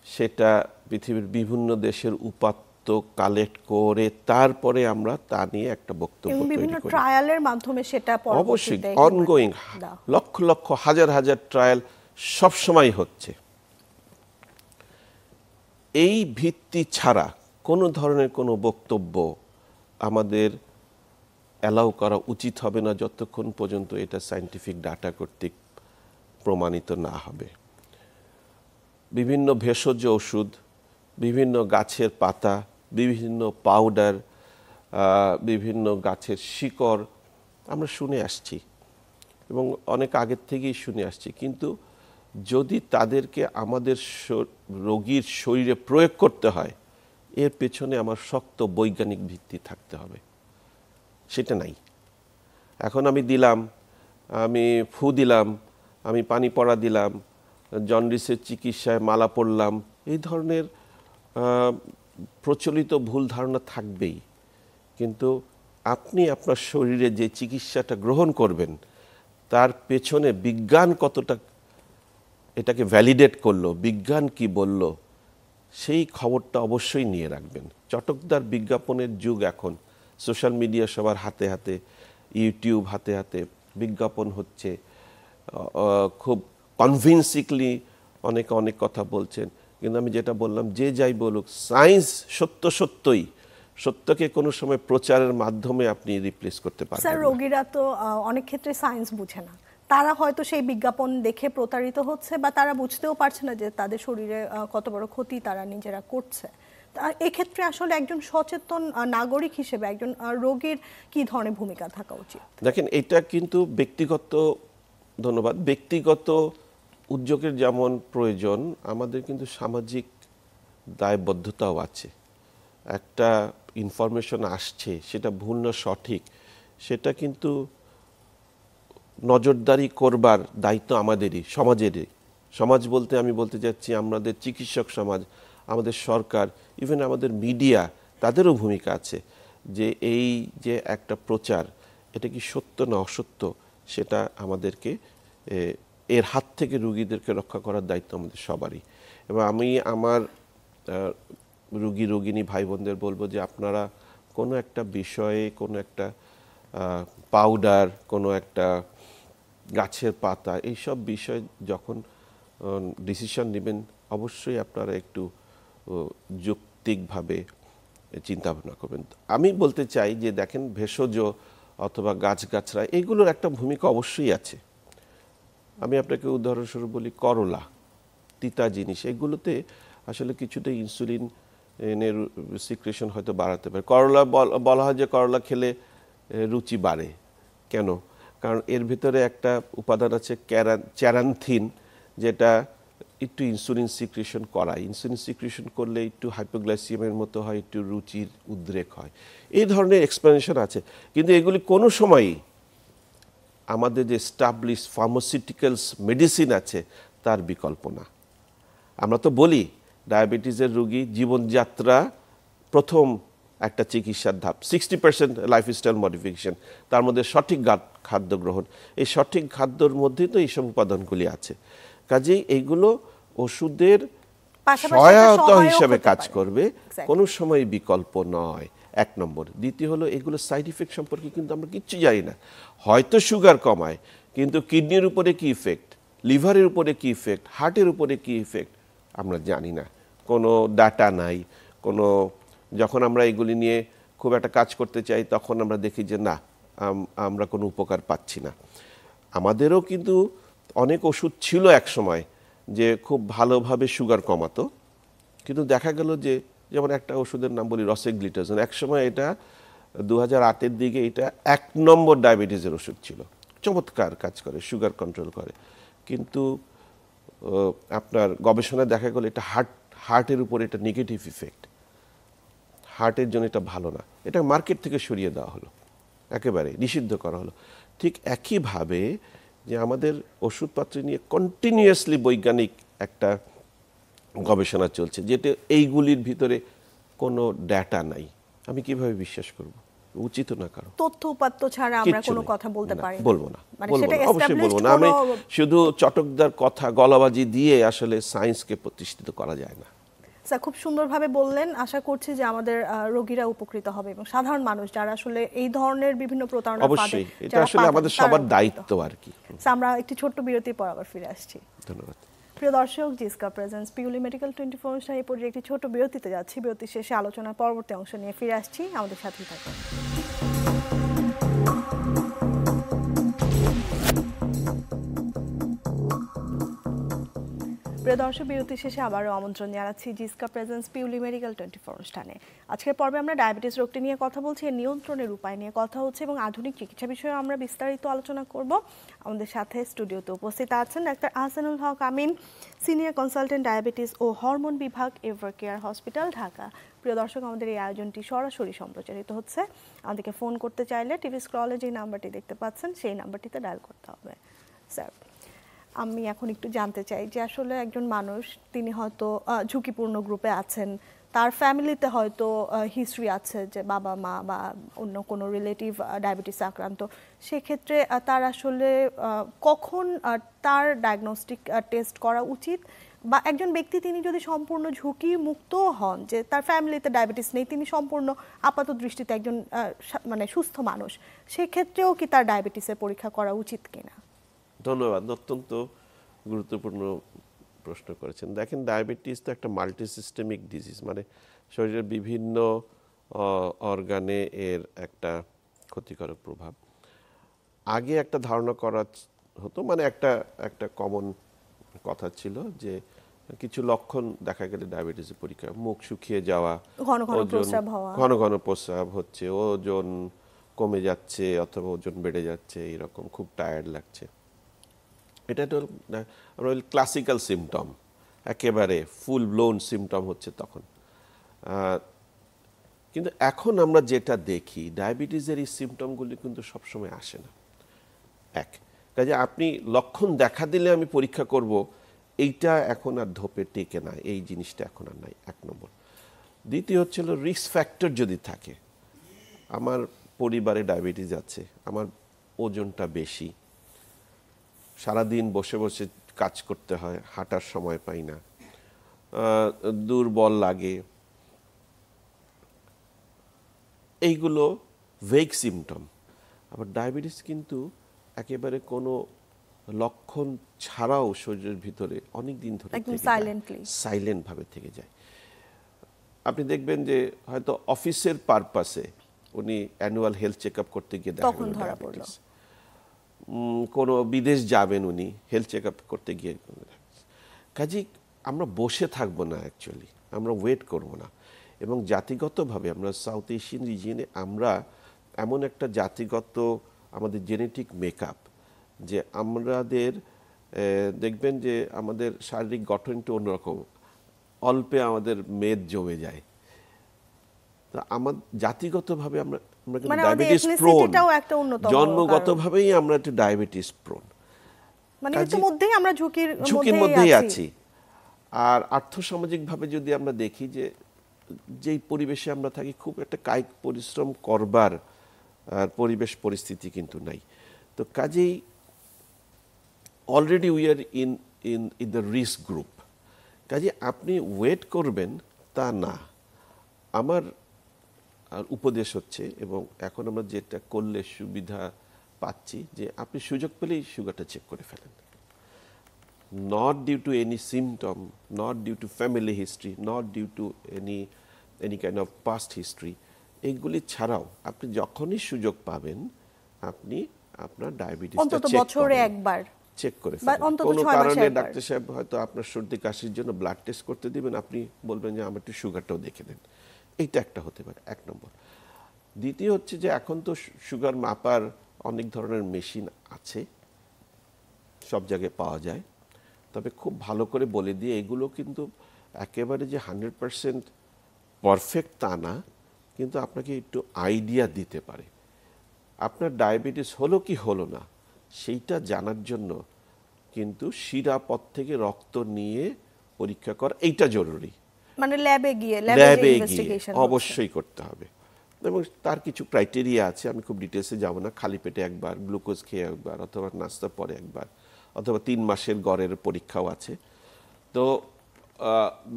সেটা পৃথিবীর বিভিন্ন দেশের উপাত্ত কালেক্ট করে তারপরে আমরা তা নিয়ে একটা বক্তব্য তৈরি করি। বিভিন্ন ট্রায়ালের মাধ্যমে সেটা অবশ্যই অনগোয়িং, লক্ষ লক্ষ হাজার হাজার ট্রায়াল সবসময় হচ্ছে। এই ভিত্তি ছাড়া কোনো ধরনের কোনো বক্তব্য আমাদের অ্যালাউ করা উচিত হবে না যতক্ষণ পর্যন্ত এটা সায়েন্টিফিক ডাটা কর্তৃক প্রমাণিত না হবে। বিভিন্ন ভেষজ ওষুধ, বিভিন্ন গাছের পাতা, বিভিন্ন পাউডার, বিভিন্ন গাছের শিকড় আমরা শুনে আসছি এবং অনেক আগের থেকেই শুনে আসছি, কিন্তু যদি তাদেরকে আমাদের রোগীর শরীরে প্রয়োগ করতে হয় এর পেছনে আমার শক্ত বৈজ্ঞানিক ভিত্তি থাকতে হবে, সেটা নাই। এখন আমি দিলাম, আমি ফু দিলাম, আমি পানি পড়া দিলাম, জন্ডিসের চিকিৎসায় মালা পড়লাম, এই ধরনের প্রচলিত ভুল ধারণা থাকবেই। কিন্তু আপনি আপনার শরীরে যে চিকিৎসাটা গ্রহণ করবেন তার পেছনে বিজ্ঞান কতটা এটাকে ভ্যালিডেট করলো, বিজ্ঞান কি বলল, সেই খবরটা অবশ্যই নিয়ে রাখবেন। চটকদার বিজ্ঞাপনের যুগ এখন, সোশ্যাল মিডিয়া সবার হাতে হাতে, ইউটিউব হাতে হাতে, বিজ্ঞাপন হচ্ছে, খুব কনভিন্সিংলি অনেকে অনেক কথা বলছেন। কিন্তু আমি যেটা বললাম, যে যাই বলুক, সায়েন্স সত্যই, সত্যকে কোনো সময় প্রচারের মাধ্যমে আপনি রিপ্লেস করতে পারবেন না। স্যার, রোগীরা তো অনেক ক্ষেত্রে সায়েন্স বুঝে না, তারা হয়তো সেই বিজ্ঞাপন দেখে প্রতারিত হচ্ছে বা তারা বুঝতেও পারছে না যে তাদের শরীরে কত বড় ক্ষতি তারা নিজেরা করছে। এক্ষেত্রে আসলে একজন সচেতন নাগরিক হিসেবে একজন রোগীর কি ধরনের ভূমিকা থাকা উচিত? দেখেন, এটা কিন্তু ব্যক্তিগত, ধন্যবাদ, ব্যক্তিগত উদ্যোগের যেমন প্রয়োজন, আমাদের কিন্তু সামাজিক দায়বদ্ধতাও আছে। একটা ইনফরমেশন আসছে, সেটা ভুল না সঠিক, সেটা কিন্তু নজরদারি করবার দায়িত্ব আমাদেরই, সমাজেরই। সমাজ বলতে আমি বলতে চাচ্ছি আমাদের চিকিৎসক সমাজ, আমাদের সরকার, ইভেন আমাদের মিডিয়া, তাদেরও ভূমিকা আছে যে এই যে একটা প্রচার, এটা কি সত্য না অসত্য, সেটা আমাদেরকে এর হাত থেকে রোগীদেরকে রক্ষা করার দায়িত্ব আমাদের সবারই। এবং আমি আমার রোগিনী ভাই বোনদের বলবো যে আপনারা কোনো একটা বিষয়ে, কোনো একটা পাউডার, কোনো একটা গাছের পাতা, এইসব বিষয় যখন ডিসিশন নেবেন, অবশ্যই আপনারা একটু যৌক্তিকভাবে চিন্তা ভাবনা করবেন। আমি বলতে চাই যে দেখেন, ভেষজ অথবা গাছগাছরা, এগুলোর একটা ভূমিকা অবশ্যই আছে। আমি আপনাকে উদাহরণস্বরূপ বলি, করলা, তিতা জিনিস, এগুলোতে আসলে কিছুটা ইনসুলিনের সিক্রেশন হয়তো বাড়াতে পারে। করলা বলা হয় যে করলা খেলে রুচি বাড়ে, কেন? কারণ এর ভিতরে একটা উপাদান আছে চ্যারান্থিন, যেটা একটু ইনসুলিন সিক্রেশন করায়। ইনসুলিন সিক্রেশন করলে একটু হাইপোগ্লাইসিয়ামের মতো হয়, একটু রুচির উদ্রেক হয়, এই ধরনের এক্সপ্লেনেশন আছে। কিন্তু এগুলি কোনো সময়ই আমাদের যে এস্টাবলিশ ফার্মাসিউটিক্যালস মেডিসিন আছে তার বিকল্প না। আমরা তো বলি ডায়াবেটিসের রোগী জীবনযাত্রা প্রথম একটা চিকিৎসার ধাপ, 60% লাইফস্টাইল মডিফিকেশন, তার মধ্যে সঠিক খাদ্য গ্রহণ। এই সঠিক খাদ্যর মধ্যেই তো এইসব উপাদানগুলি আছে। কাজেই এইগুলো ওষুধের সহায়তা হিসেবে কাজ করবে, কোনো সময় বিকল্প নয়, এক নম্বর। দ্বিতীয় হলো, এগুলো সাইড ইফেক্ট সম্পর্কে কিন্তু আমরা কিচ্ছু জানি না। হয়তো সুগার কমায়, কিন্তু কিডনির উপরে কি ইফেক্ট, লিভারের উপরে কি ইফেক্ট, হার্টের উপরে কি ইফেক্ট আমরা জানি না, কোনো ডাটা নাই। কোনো যখন আমরা এগুলি নিয়ে খুব একটা কাজ করতে চাই, তখন আমরা দেখি যে না, আমরা কোনো উপকার পাচ্ছি না। আমাদেরও কিন্তু অনেক ওষুধ ছিল এক সময় যে খুব ভালোভাবে সুগার কমাতো, কিন্তু দেখা গেল যে, যেমন একটা ওষুধের নাম বলি রসেগ্লিটাজোন, এক সময় এটা 2008-এর দিকে এটা 1 নম্বর ডায়াবেটিসের ওষুধ ছিল, চমৎকার কাজ করে, সুগার কন্ট্রোল করে। কিন্তু আপনার গবেষণায় দেখা গেল এটা হার্টের উপর এটা নেগেটিভ ইফেক্ট, হার্টের জন্য এটা ভালো না, এটা মার্কেট থেকে সরিয়ে দেওয়া হলো, একেবারে নিষিদ্ধ করা হলো। ঠিক একইভাবে যে আমাদের ওষুধপত্র নিয়ে কন্টিনিউয়াসলি বৈজ্ঞানিক একটা গবেষণা চলছে, যেটা এইগুলির ভিতরে কোনো ডাটা নাই, আমি কিভাবে বিশ্বাস করব? উচিত না কারো। তথ্য উপাত্ত ছাড়া আমরা কোনো কথা বলতে পারি না, বলবো না, অবশ্যই বলবো না। আমি শুধু চটকদার কথা গলাবাজি দিয়ে আসলে সায়েন্সকে প্রতিষ্ঠিত করা যায় না। স্যার, খুব সুন্দরভাবে বললেন। আশা করছি যে আমাদের রোগীরা উপকৃত হবে এবং সাধারণ মানুষ যারা আসলে এই ধরনের বিভিন্ন প্রতারণা, অবশ্যই এটা আসলে আমাদের সবার দায়িত্ব আর কি। আমরা একটি ছোট্ট বিরতির পর আবার ফিরে আসছি। ধন্যবাদ। প্রিয় দর্শক, জিসকা প্রেজেন্স পিউলি মেডিকেল 24 অনুষ্ঠানে এই পর্যায়ে একটি ছোট বিরতিতে যাচ্ছি। বিরতির শেষে আলোচনার পরবর্তী অংশ নিয়ে ফিরে আসছি, আমাদের সাথেই থাকুন। প্রিয় দর্শক, বিরতির শেষে আবারও আমন্ত্রণ জানাচ্ছি জিসকা প্রেজেন্স পিউলি মেডিকেল 24 অনুষ্ঠানে। আজকের পর্বে আমরা ডায়াবেটিস রোগটি নিয়ে কথা বলছি, এর নিয়ন্ত্রণের উপায় নিয়ে কথা হচ্ছে এবং আধুনিক চিকিৎসা বিষয়ে আমরা বিস্তারিত আলোচনা করব। আমাদের সাথে স্টুডিওতে উপস্থিত আছেন ডাক্তার আহসানুল হক আমিন, সিনিয়র কনসালটেন্ট ডায়াবেটিস ও হরমোন বিভাগ, এভার কেয়ার হসপিটাল, ঢাকা। প্রিয় দর্শক, আমাদের এই আয়োজনটি সরাসরি সম্প্রচারিত হচ্ছে। আমাদেরকে ফোন করতে চাইলে টিভি স্ক্রলে যে নাম্বারটি দেখতে পাচ্ছেন সেই নাম্বারটিতে ডায়াল করতে হবে। স্যার, আমি এখন একটু জানতে চাই যে আসলে একজন মানুষ, তিনি হয়তো ঝুঁকিপূর্ণ গ্রুপে আছেন, তার ফ্যামিলিতে হয়তো হিস্ট্রি আছে যে বাবা মা বা অন্য কোনো রিলেটিভ ডায়াবেটিস আক্রান্ত, সেক্ষেত্রে তার আসলে কখন তার ডায়াগনস্টিক টেস্ট করা উচিত, বা একজন ব্যক্তি তিনি যদি সম্পূর্ণ ঝুঁকি মুক্ত হন, যে তার ফ্যামিলিতে ডায়াবেটিস নেই, তিনি সম্পূর্ণ আপাত দৃষ্টিতে একজন মানে সুস্থ মানুষ, সেক্ষেত্রেও কি তার ডায়াবেটিসের পরীক্ষা করা উচিত কিনা? ধন্যবাদ, অত্যন্ত গুরুত্বপূর্ণ প্রশ্ন করেছেন। দেখেন, ডায়াবেটিস তো একটা মাল্টি সিস্টেমিক ডিজিজ, মানে শরীরের বিভিন্ন অর্গানে এর একটা ক্ষতিকারক প্রভাব। আগে একটা ধারণা করা হতো, মানে একটা কমন কথা ছিল যে কিছু লক্ষণ দেখা গেলে ডায়াবেটিসের পরীক্ষা, মুখ শুকিয়ে যাওয়া, ঘন ঘন প্রস্রাব হওয়া, ঘন ঘন প্রস্রাব হচ্ছে, ওজন কমে যাচ্ছে অথবা ওজন বেড়ে যাচ্ছে, এরকম খুব টায়ার্ড লাগছে, এটা তো আমরা ক্লাসিক্যাল সিমটম, একেবারে ফুল ব্লোন সিমটম হচ্ছে তখন। কিন্তু এখন আমরা যেটা দেখি, ডায়াবেটিসের এই সিমটমগুলি কিন্তু সবসময় আসে না। কাজে আপনি লক্ষণ দেখা দিলে আমি পরীক্ষা করব, এইটা এখন আর ধোপে টেকে না, এই জিনিসটা এখন আর নাই, এক নম্বর। দ্বিতীয় হচ্ছিল রিস্ক ফ্যাক্টর যদি থাকে, আমার পরিবারে ডায়াবেটিস আছে, আমার ওজনটা বেশি, সারাদিন বসে বসে কাজ করতে হয়, হাঁটার সময় পাই না, দুর্বল লাগে, এইগুলো ভেগ সিমটম। আবার ডায়াবেটিস কিন্তু একেবারে কোনো লক্ষণ ছাড়াও শরীরের ভিতরে অনেক দিন ধরে সাইলেন্ট ভাবে থেকে যায়। আপনি দেখবেন যে হয়তো অফিসের পারপাসে উনি অ্যানুয়াল হেলথ চেক আপ করতে গিয়ে দেখা গেল ডায়াবেটিস, কোনো বিদেশ যাবেন উনি হেলথ চেক আপ করতে গিয়ে। কাজেই আমরা বসে থাকবো না, অ্যাকচুয়ালি আমরা ওয়েট করব না। এবং জাতিগতভাবে আমরা সাউথ এশিয়ান রিজিয়নে আমরা এমন একটা জাতিগত আমাদের জেনেটিক মেকআপ, যে আমাদের দেখবেন যে আমাদের শারীরিক গঠনটা অন্যরকম, অল্পে আমাদের মেদ জমে যায়। তো আমার জাতিগতভাবে আমরা ডায়াবেটিস প্রোন, জন্মগতভাবেই আমরা একটু ডায়াবেটিস প্রোন, মানে ইতিমধ্যেই আমরা ঝুঁকির মধ্যেই আছি। আর আর্থসামাজিকভাবে যদি আমরা দেখি যে যেই পরিবেশে আমরা থাকি, খুব একটা কায়িক পরিশ্রম করবার পরিবেশ পরিস্থিতি কিন্তু নাই। তো কাজেই already we are in the risk group. কাজে আপনি ওয়েট করবেন তা না, আমার উপদেশ হচ্ছে, এবং এখন আমরা যেটা করলে সুবিধা পাচ্ছি, যে আপনি সুযোগ পেলেই সুগারটা চেক করে ফেলেন, not due to any symptom, not due to family history, not due to any kind of past history. এইগুলি ছাড়াও আপনি যখনই সুযোগ পাবেন আপনি আপনার ডায়াবেটিসটা চেক করে ফেলেন। কোনো কারণে ডাক্তার সাহেব হয়তো আপনার সর্দি কাশির জন্য ব্লাড টেস্ট করতে দিবেন, আপনি বলবেন যে আমার একটু সুগারটাও দেখে দেন, এইটা একটা হতে পারে, এক নম্বর। দ্বিতীয় হচ্ছে যে এখন তো সুগার মাপার অনেক ধরনের মেশিন আছে, সব জায়গায় পাওয়া যায়, তবে খুব ভালো করে বলে দিয়ে এগুলো কিন্তু একেবারে যে 100% পারফেক্ট তা না, কিন্তু আপনাকে একটু আইডিয়া দিতে পারে আপনার ডায়াবেটিস হলো কি হলো না সেইটা জানার জন্য। কিন্তু শিরাপথ থেকে রক্ত নিয়ে পরীক্ষা করা এইটা জরুরি, মানে ল্যাবে গিয়ে অবশ্যই করতে হবে। এবং তার কিছু ক্রাইটেরিয়া আছে, আমি খুব ডিটেলসে যাব না। খালি পেটে একবার, গ্লুকোজ খেয়ে একবার, অথবা নাস্তার পরে একবার, অথবা 3 মাসের গড়ের পরীক্ষাও আছে। তো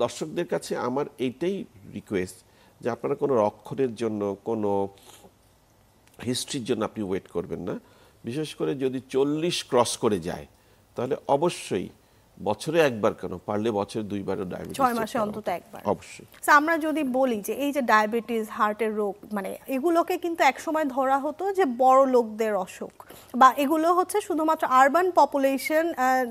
দর্শকদের কাছে আমার এইটাই রিকোয়েস্ট যে আপনারা কোনো রক্ষণের জন্য, কোনো হিস্ট্রির জন্য আপনি ওয়েট করবেন না। বিশেষ করে যদি 40 ক্রস করে যায় তাহলে অবশ্যই বছরে একবার কেন, পারলে বছরে 2বারও ডায়াবেটিস 6 মাসে অন্তত একবার। অবশ্যই। আমরা যদি বলি যে এই যে ডায়াবেটিস, হার্টের রোগ, মানে এগুলোকে কিন্তু একসময় ধরা হতো যে বড় লোকদের অসুখ, বা এগুলো হচ্ছে শুধুমাত্র আরবান পপুলেশন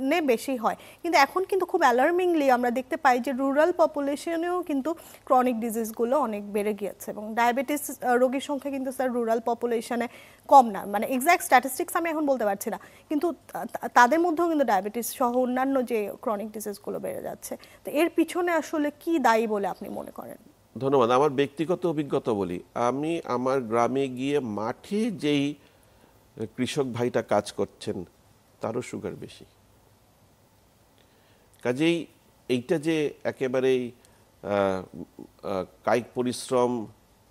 নে বেশি হয়, কিন্তু এখন কিন্তু খুব অ্যালার্মিংলি আমরা দেখতে পাই যে রুরাল পপুলেশনেও কিন্তু ক্রনিক ডিজিজগুলো অনেক বেড়ে গিয়েছে, এবং ডায়াবেটিস রোগীর সংখ্যা কিন্তু স্যার রুরাল পপুলেশনে কম না, মানে এক্স্যাক্ট স্ট্যাটিস্টিক্স আমি এখন বলতে পারছি না, কিন্তু তাদের মধ্যেও কিন্তু ডায়াবেটিস সহ অন্যান্য যে ক্রনিক ডিজিজগুলো বেড়ে যাচ্ছে। তো এর পিছনে আসলে কি দায়ী বলে আপনি মনে করেন? ধন্যবাদ। আমার ব্যক্তিগত অভিজ্ঞতা বলি, আমি আমার গ্রামে গিয়ে মাঠে যেই কৃষক ভাইটা কাজ করছেন তারও সুগার বেশি। কাজেই এইটা যে একেবারেই কায়িক পরিশ্রম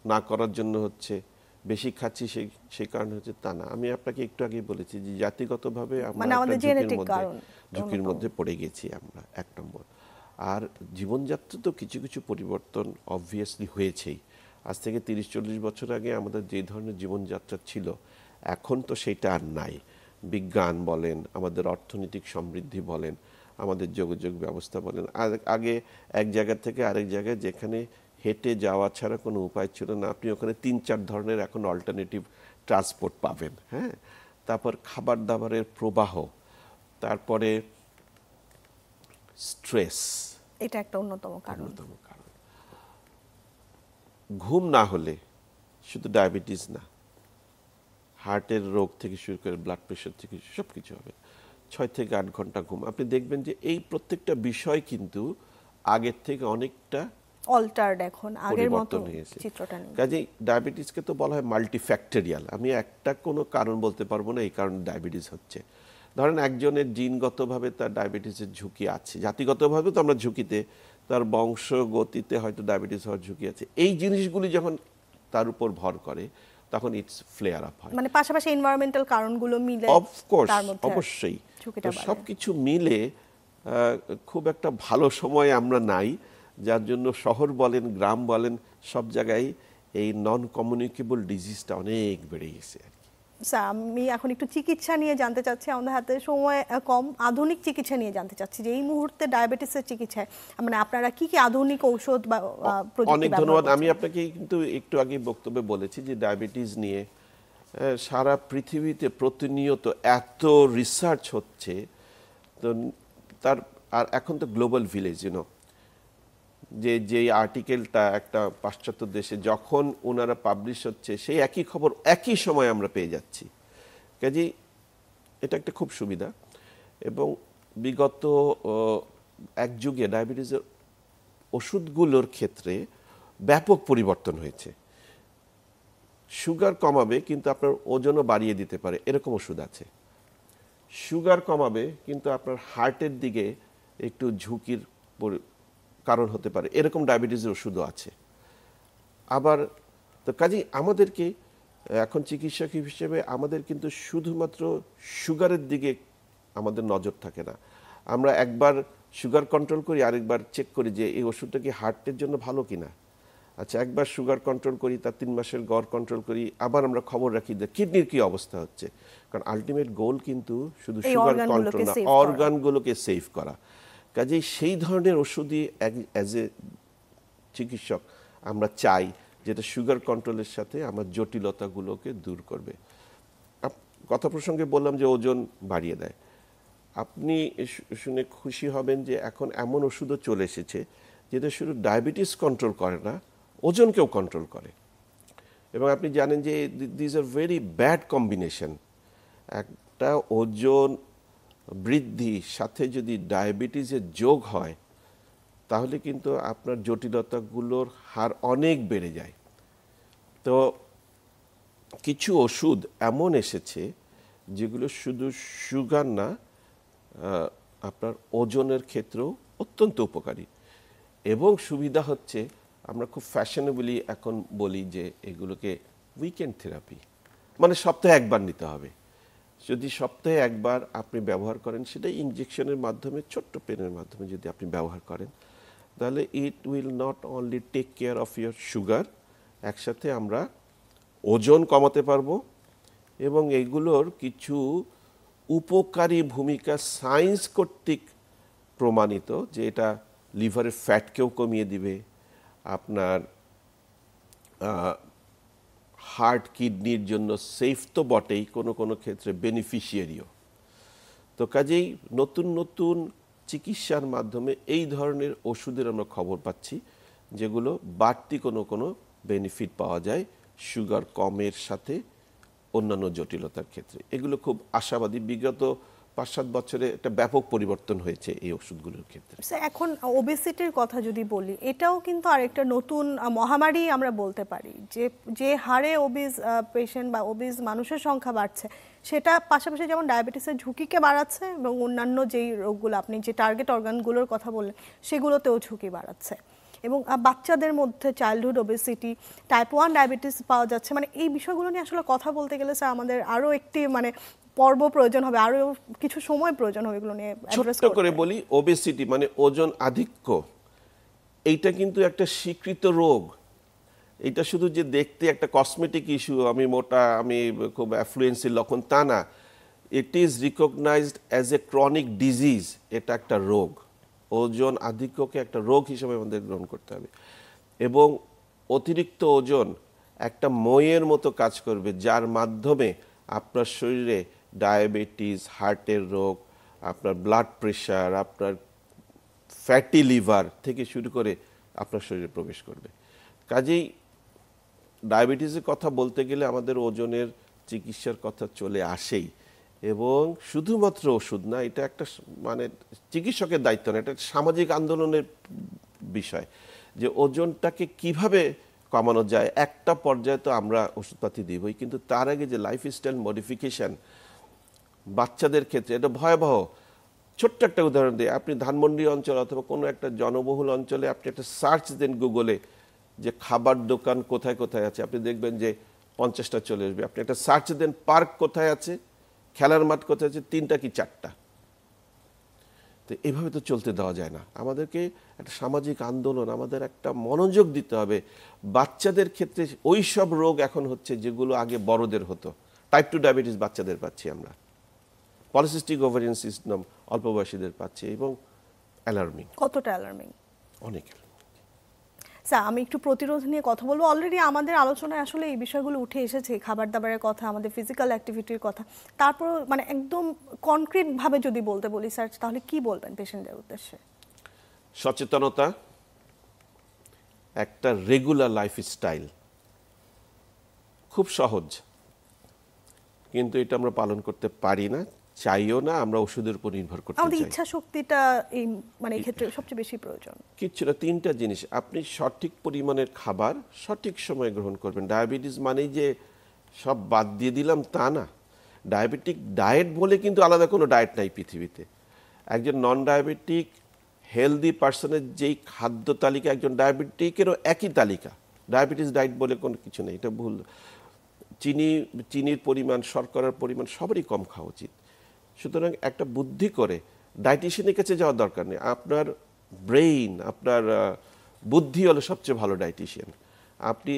না করার জন্য হচ্ছে, বেশি খাচ্ছি সেই কারণে হচ্ছে তা না। আমি আপনাকে একটু আগে বলেছি যে জাতিগতভাবে আমরা ঝুঁকির মধ্যে পড়ে গেছি আমরা, 1 নম্বর। আর জীবনযাত্রা তো কিছু কিছু পরিবর্তন অবভিয়াসলি হয়েছেই। আজ থেকে 30-40 বছর আগে আমাদের যে ধরনের জীবনযাত্রা ছিল, এখন তো সেটা আর নাই। বিজ্ঞান বলেন, আমাদের অর্থনৈতিক সমৃদ্ধি বলেন, আমাদের যোগাযোগ ব্যবস্থা বলেন, আগে এক জায়গা থেকে আরেক জায়গায় যেখানে হেঁটে যাওয়া ছাড়া কোনো উপায় ছিল না, আপনি ওখানে 3-4 ধরনের এখন অল্টারনেটিভ ট্রান্সপোর্ট পাবেন। হ্যাঁ, তারপর খাবার দাবারের প্রবাহ, তারপরে স্ট্রেস, এটা একটা অন্যতম কারণ। ঘুম না হলে শুধু ডায়াবেটিস না, হার্টের রোগ থেকে শুরু করে ব্লাড প্রেশার থেকে সব কিছু হবে। 6 থেকে 8 ঘন্টা ঘুম, আপনি দেখবেন যে এই প্রত্যেকটা বিষয় কিন্তু আগের থেকে অনেকটা অল্টারড, এখন আগের মতো চিত্রটা নেই। কাজেই ডায়াবেটিসকে তো বলা হয় মাল্টিফ্যাক্টরিয়াল। আমি একটা কোনো কারণ বলতে পারবো না এই কারণে ডায়াবেটিস হচ্ছে। ধরেন একজনের জিনগতভাবে তার ডায়াবেটিসের ঝুঁকি আছে, জাতিগতভাবে তো আমরা ঝুঁকিতে, তার বংশগতিতে হয়তো ডায়াবেটিস হওয়ার ঝুঁকি আছে। এই জিনিসগুলি যখন তার উপর ভর করে তখন ইটস ফ্লেয়ার আপ হয়। মানে পাশাপাশি এনভায়রনমেন্টাল কারণগুলো মিলে অফকোর্স, অবশ্যই সবকিছু মিলে খুব একটা ভালো সময় আমরা নাই, যার জন্য শহর বলেন, গ্রাম বলেন, সব জায়গায় এই নন কমিউনিকেবল ডিজিজটা অনেক বেড়ে গেছে। স্যার, আমি এখন একটু চিকিৎসা নিয়ে জানতে চাচ্ছি, আমাদের হাতে সময় কম, আধুনিক চিকিৎসা নিয়ে জানতে চাচ্ছি যে এই মুহূর্তে ডায়াবেটিসের চিকিৎসায় মানে আপনারা কি কি আধুনিক ঔষধ বা প্রযুক্তি? অনেক ধন্যবাদ। আমি আপনাকে কিন্তু একটু আগে বক্তব্যে বলেছি যে ডায়াবেটিস নিয়ে সারা পৃথিবীতে প্রতিনিয়ত এত রিসার্চ হচ্ছে, তো তার আর এখন তো গ্লোবাল ভিলেজ, যে আর্টিকেলটা একটা পাশ্চাত্য দেশে যখন ওনারা পাবলিশ হচ্ছে, সেই একই খবর একই সময় আমরা পেয়ে যাচ্ছি। কাজেই এটা একটা খুব সুবিধা। এবং বিগত এক যুগে ডায়াবেটিসের ওষুধগুলোর ক্ষেত্রে ব্যাপক পরিবর্তন হয়েছে। সুগার কমাবে কিন্তু আপনার ওজনও বাড়িয়ে দিতে পারে, এরকম ওষুধ আছে। সুগার কমাবে কিন্তু আপনার হার্টের দিকে একটু ঝুঁকির কারণ হতে পারে, এরকম ডায়াবেটিসের ওষুধও আছে। আবার তো কাজেই আমাদেরকে এখন চিকিৎসক হিসেবে আমাদের কিন্তু শুধুমাত্র সুগারের দিকে আমাদের নজর থাকে না। আমরা একবার সুগার কন্ট্রোল করি, আরেকবার চেক করি যে এই ওষুধটা কি হার্টের জন্য ভালো কিনা। আচ্ছা, একবার সুগার কন্ট্রোল করি, তার 3 মাসের গড় কন্ট্রোল করি, আবার আমরা খবর রাখি যে কিডনির কি অবস্থা হচ্ছে। কারণ আলটিমেট গোল কিন্তু শুধু সুগার কন্ট্রোল না, অর্গানগুলোকে সেভ করা। কাজেই সেই ধরনের ওষুধই অ্যাজ এ চিকিৎসক আমরা চাই, যেটা সুগার কন্ট্রোলের সাথে আমার জটিলতাগুলোকে দূর করবে। কথা প্রসঙ্গে বললাম যে ওজন বাড়িয়ে দেয়। আপনি শুনে খুশি হবেন যে এখন এমন ওষুধও চলে এসেছে যেটা শুধু ডায়াবেটিস কন্ট্রোল করে না, ওজনকেও কন্ট্রোল করে। এবং আপনি জানেন যে this are very bad combination. একটা ওজন বৃদ্ধির সাথে যদি ডায়াবেটিসের যোগ হয় তাহলে কিন্তু আপনার জটিলতাগুলোর হার অনেক বেড়ে যায়। তো কিছু ওষুধ এমন এসেছে যেগুলো শুধু সুগার না, আপনার ওজনের ক্ষেত্রেও অত্যন্ত উপকারী। এবং সুবিধা হচ্ছে আমরা খুব ফ্যাশনেবলি এখন বলি যে এগুলোকে উইকেন্ড থেরাপি, মানে সপ্তাহে একবার নিতে হবে। যদি সপ্তাহে একবার আপনি ব্যবহার করেন, সেটা ইনজেকশনের মাধ্যমে, ছোট্ট পেনের মাধ্যমে যদি আপনি ব্যবহার করেন, তাহলে it will not only take care of your sugar, একসাথে আমরা ওজন কমাতে পারবো। এবং এগুলোর কিছু উপকারী ভূমিকা সায়েন্স কর্তৃক প্রমাণিত যে এটা লিভারের ফ্যাটকেও কমিয়ে দিবে, আপনার হার্ট কিডনির জন্য সেফ তো বটেই, কোনো কোনো ক্ষেত্রে বেনিফিশিয়ারিও। তো কাজেই নতুন নতুন চিকিৎসার মাধ্যমে এই ধরনের ওষুধের আমরা খবর পাচ্ছি যেগুলো বাড়তি কোনো কোনো বেনিফিট পাওয়া যায় সুগার কমের সাথে অন্যান্য জটিলতার ক্ষেত্রে। এগুলো খুব আশাবাদী। বিগত 5-7 বছরে একটা ব্যাপক পরিবর্তন হয়েছে এই ওষুধগুলোর ক্ষেত্রে। এখন ওবেসিটির কথা যদি বলি, এটাও কিন্তু আরেকটা নতুন মহামারী আমরা বলতে পারি। যে হারে ওবিজ পেশেন্ট বা ওবিজ মানুষের সংখ্যা বাড়ছে, সেটা পাশাপাশি যেমন ডায়াবেটিসের ঝুঁকিকে বাড়াচ্ছে এবং অন্যান্য যেই রোগগুলো আপনি যে টার্গেট অর্গানগুলোর কথা বললেন সেগুলোতেও ঝুঁকি বাড়াচ্ছে। এবং বাচ্চাদের মধ্যে চাইল্ডহুড ওবেসিটি, টাইপ 1 ডায়াবেটিস পাওয়া যাচ্ছে। মানে এই বিষয়গুলো নিয়ে আসলে কথা বলতে গেলে স্যার আমাদের আরও একটি পর্ব প্রয়োজন হবে, আরও কিছু সময় প্রয়োজন হবে এগুলো নিয়ে অ্যাড্রেস করতে। ছোট্ট করে বলি, ওবেসিটি মানে ওজন আধিক্য, এইটা কিন্তু একটা স্বীকৃত রোগ। এটা শুধু যে দেখতে একটা কসমেটিক ইস্যু, আমি মোটা, আমি খুব অ্যাফ্লুয়েন্সির লক্ষণ, তা না। It is recognised as a chronic disease. এটা একটা রোগ। ওজন আধিক্যকে একটা রোগ হিসেবে আমাদের গ্রহণ করতে হবে। এবং অতিরিক্ত ওজন একটা মইয়ের মতো কাজ করবে, যার মাধ্যমে আপনার শরীরে ডায়াবেটিস, হার্টের রোগ, আপনার ব্লাড প্রেশার, আপনার ফ্যাটি লিভার থেকে শুরু করে আপনার শরীরে প্রবেশ করবে। কাজেই ডায়াবেটিসের কথা বলতে গেলে আমাদের ওজনের চিকিৎসার কথা চলে আসেই। এবং শুধুমাত্র ওষুধ না, এটা একটা চিকিৎসকের দায়িত্ব না, এটা সামাজিক আন্দোলনের বিষয় যে ওজনটাকে কিভাবে কমানো যায়। একটা পর্যায়ে তো আমরা ওষুধপাতি দিবই, কিন্তু তার আগে যে লাইফস্টাইল মডিফিকেশন বাচ্চাদের ক্ষেত্রে এটা ভয়াবহ। ছোট্ট একটা উদাহরণ দিই, আপনি ধানমন্ডি অঞ্চল অথবা কোনো একটা জনবহুল অঞ্চলে আপনি একটা সার্চ দেন গুগলে যে খাবার দোকান কোথায় কোথায় আছে, আপনি দেখবেন যে 50টা চলে আসবে। আপনি একটা সার্চ দেন পার্ক কোথায় আছে, খেলার মাঠ কোথায় আছে, 3টা কি 4টা। তো এইভাবে তো চলতে দেওয়া যায় না। আমাদেরকে একটা সামাজিক আন্দোলন, আমাদের একটা মনোযোগ দিতে হবে। বাচ্চাদের ক্ষেত্রে ওই সব রোগ এখন হচ্ছে যেগুলো আগে বড়দের হতো। টাইপ 2 ডায়াবেটিস বাচ্চাদের পাচ্ছি আমরা, পলিসিস্টিক ওভারিয়ান সিস্টেম অল্প বয়সীদের পাচ্ছি, এবং অ্যালার্মিং। কতটা অ্যালার্মিং? অনেক। স্যার আমি একটু প্রতিরোধ নিয়ে কথা বলবো। অলরেডি আমাদের আলোচনায় আসলে এই বিষয়গুলো উঠে এসেছে, খাবার দাবারের কথা, আমাদের ফিজিক্যাল অ্যাক্টিভিটির কথা। তারপর একদম কনক্রিট ভাবে যদি বলতে বলি স্যার, তাহলে কি বলবেন পেশেন্টদের উদ্দেশ্যে? সচেতনতা, একটা রেগুলার লাইফস্টাইল, খুব সহজ, কিন্তু এটা আমরা পালন করতে পারি না, চাইও না। আমরা ওষুধের উপর নির্ভর করতে চাই। আমাদের ইচ্ছা শক্তিটা এই এই ক্ষেত্রে সবচেয়ে বেশি প্রয়োজন। কিচ্ছু না, 3টা জিনিস। আপনি সঠিক পরিমাণের খাবার সঠিক সময়ে গ্রহণ করবেন। ডায়াবেটিস মানেই যে সব বাদ দিয়ে দিলাম তা না। ডায়াবেটিক ডায়েট বলে কিন্তু আলাদা কোনো ডায়েট নাই পৃথিবীতে। একজন নন ডায়াবেটিক হেলদি পার্সনের যেই খাদ্য তালিকা, একজন ডায়াবেটিকেরও একই তালিকা। ডায়াবেটিস ডায়েট বলে কোনো কিছু নেই, এটা ভুল। চিনির পরিমাণ, শর্করার পরিমাণ সবারই কম খাওয়া উচিত। সুতরাং একটা বুদ্ধি করে ডায়েটিশিয়ানের কাছে যাওয়ার দরকার নেই। আপনার ব্রেইন, আপনার বুদ্ধি হলো সবচেয়ে ভালো ডায়েটিশিয়ান। আপনি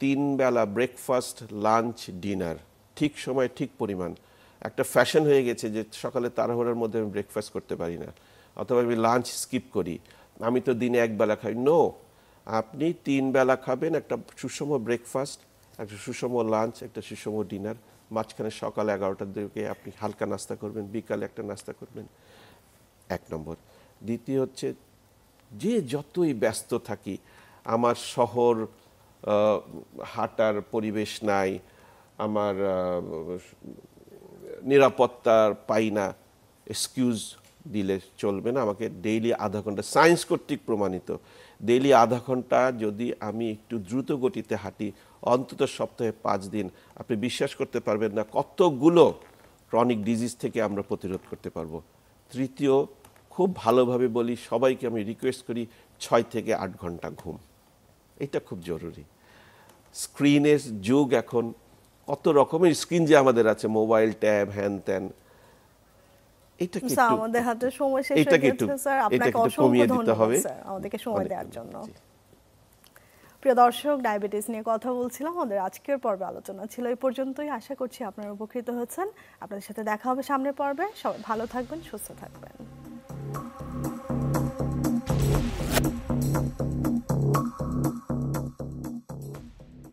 3 বেলা ব্রেকফাস্ট, লাঞ্চ, ডিনার ঠিক সময় ঠিক পরিমাণ। একটা ফ্যাশন হয়ে গেছে যে সকালে তাড়াহুড়োর মধ্যে আমি ব্রেকফাস্ট করতে পারি না, অথবা আমি লাঞ্চ স্কিপ করি, আমি তো দিনে 1 বেলা খাই। নো, আপনি 3 বেলা খাবেন, একটা সুষম ব্রেকফাস্ট, একটা সুষম লাঞ্চ, একটা সুষম ডিনার, মাঝখানে সকাল 11টার দিকে আপনি হালকা নাস্তা করবেন, বিকালে একটা নাস্তা করবেন। 1 নম্বর। দ্বিতীয় হচ্ছে, যে যতই ব্যস্ত থাকি, আমার শহর হাঁটার পরিবেশ নাই, আমার নিরাপত্তার পাই না, এক্সকিউজ দিলে চলবে না। আমাকে ডেইলি আধা ঘন্টা, সায়েন্স কর্তৃক প্রমাণিত, ডেইলি আধা ঘন্টা যদি আমি একটু দ্রুত গতিতে হাঁটি, অন্তত সপ্তাহে 5 দিন, আপনি বিশ্বাস করতে পারবেন না কতগুলো ক্রনিক ডিজিজ থেকে আমরা প্রতিরোধ করতে পারবো। তৃতীয়, খুব ভালোভাবে বলি, সবাইকে আমি রিকোয়েস্ট করি, 6 থেকে 8 ঘন্টা ঘুম। এটা খুব জরুরি। স্ক্রিনের যুগ এখন, কত রকমের স্ক্রিন যে আমাদের আছে, মোবাইল, ট্যাব, হ্যান ত্যান, এটাকে আমাদের হাতে সময় শেষ হয়ে গেছে স্যার। আপনাকে অসংখ্য ধন্যবাদ স্যার আমাদেরকে সময় দেওয়ার জন্য। প্রিয় দর্শক, ডায়াবেটিস নিয়ে কথা বলছিলাম। আমাদের আজকের পর্বে আলোচনা ছিল এই পর্যন্তই। আশা করছি আপনারা উপকৃত হয়েছেন। আপনাদের সাথে দেখা হবে সামনের পর্বে। সবাই ভালো থাকবেন, সুস্থ থাকবেন।